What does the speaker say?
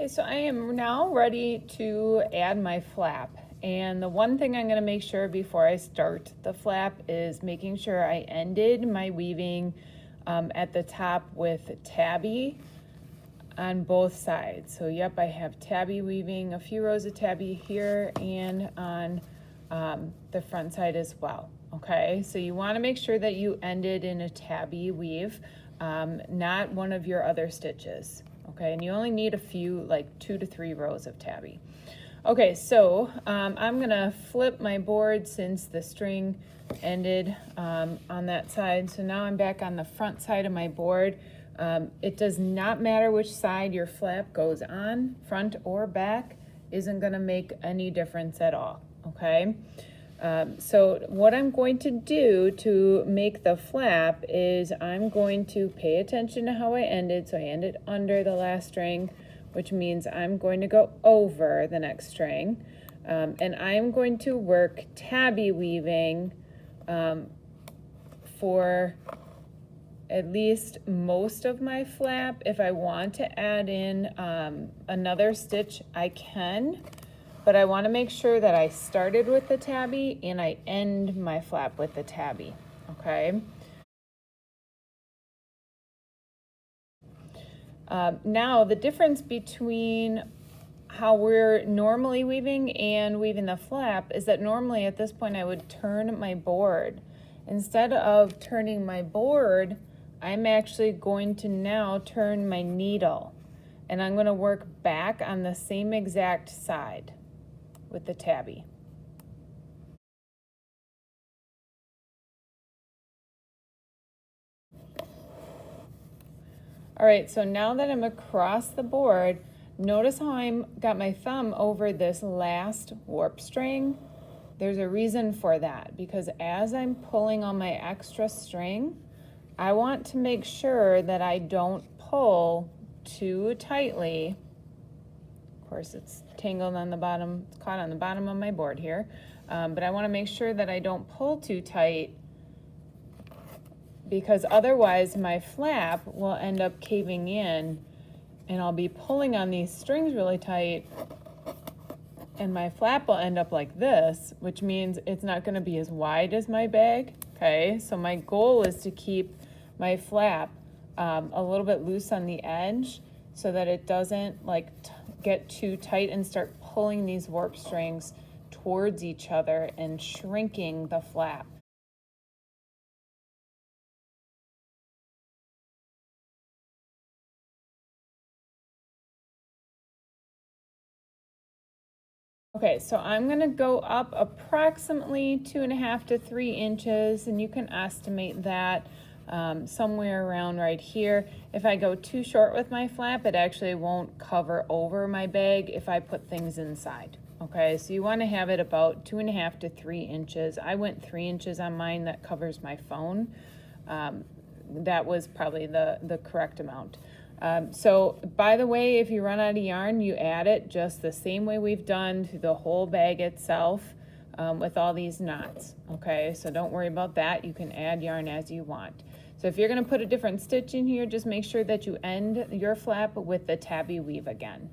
Okay, so I am now ready to add my flap. And the one thing I'm going to make sure before I start the flap is making sure I ended my weaving at the top with tabby on both sides. So yep, I have tabby weaving, a few rows of tabby here and on the front side as well. Okay, so you want to make sure that you ended in a tabby weave, not one of your other stitches. Okay, and you only need a few, like 2 to 3 rows of tabby. Okay, so I'm gonna flip my board since the string ended on that side. So now I'm back on the front side of my board. It does not matter which side your flap goes on, front or back, isn't gonna make any difference at all, okay? So what I'm going to do to make the flap is I'm going to pay attention to how I ended. So I ended under the last string, which means I'm going to go over the next string. And I'm going to work tabby weaving for at least most of my flap. If I want to add in another stitch, I can. But I want to make sure that I started with the tabby and I end my flap with the tabby, okay? Now, the difference between how we're normally weaving and weaving the flap is that normally at this point I would turn my board. Instead of turning my board, I'm actually going to now turn my needle. And I'm going to work back on the same exact side with the tabby. All right, so now that I'm across the board, notice how I'm got my thumb over this last warp string. There's a reason for that, because as I'm pulling on my extra string, I want to make sure that I don't pull too tightly. Of course, it's tangled on the bottom, it's caught on the bottom of my board here, but I want to make sure that I don't pull too tight, because otherwise my flap will end up caving in and I'll be pulling on these strings really tight and my flap will end up like this, which means it's not going to be as wide as my bag. Okay, so my goal is to keep my flap a little bit loose on the edge so that it doesn't like get too tight and start pulling these warp strings towards each other and shrinking the flap. Okay, so I'm gonna go up approximately 2.5 to 3 inches, and you can estimate that somewhere around right here. If I go too short with my flap, it actually won't cover over my bag if I put things inside. Okay, so you wanna have it about 2.5 to 3 inches. I went 3 inches on mine, that covers my phone. That was probably the correct amount. So by the way, if you run out of yarn, you add it just the same way we've done through the whole bag itself with all these knots. Okay, so don't worry about that. You can add yarn as you want. So if you're going to put a different stitch in here, just make sure that you end your flap with the tabby weave again.